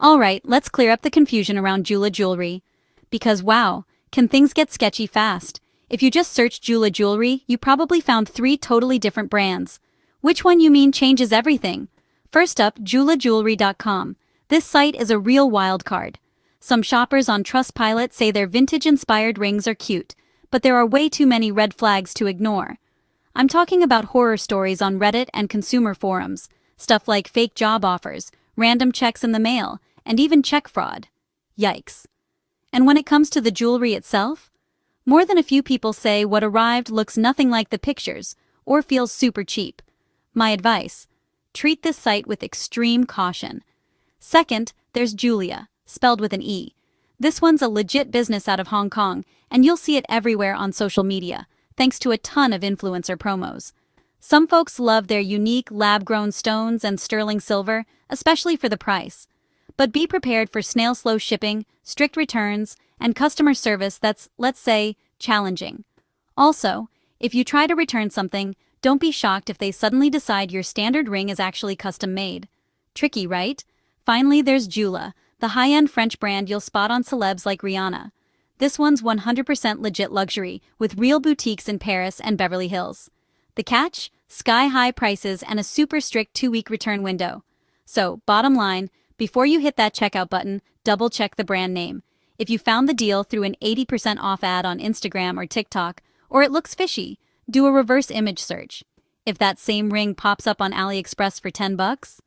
Alright, let's clear up the confusion around Jula jewelry. Because wow, can things get sketchy fast? If you just searched Jula jewelry, you probably found 3 totally different brands. Which one you mean changes everything? First up, julajewelry.com. This site is a real wild card. Some shoppers on Trustpilot say their vintage-inspired rings are cute, but there are way too many red flags to ignore. I'm talking about horror stories on Reddit and consumer forums, stuff like fake job offers, random checks in the mail, and even check fraud. Yikes. And when it comes to the jewelry itself, more than a few people say what arrived looks nothing like the pictures or feels super cheap. My advice: treat this site with extreme caution. Second, there's Jula, spelled with an E. This one's a legit business out of Hong Kong, and you'll see it everywhere on social media, thanks to a ton of influencer promos. Some folks love their unique lab-grown stones and sterling silver, especially for the price. But be prepared for snail-slow shipping, strict returns, and customer service that's, let's say, challenging. Also, if you try to return something, don't be shocked if they suddenly decide your standard ring is actually custom-made. Tricky, right? Finally, there's Jula, the high-end French brand you'll spot on celebs like Rihanna. This one's 100% legit luxury, with real boutiques in Paris and Beverly Hills. The catch? Sky-high prices and a super strict 2-week return window. So, bottom line, before you hit that checkout button, double-check the brand name. If you found the deal through an 80% off ad on Instagram or TikTok, or it looks fishy, do a reverse image search. If that same ring pops up on AliExpress for $10,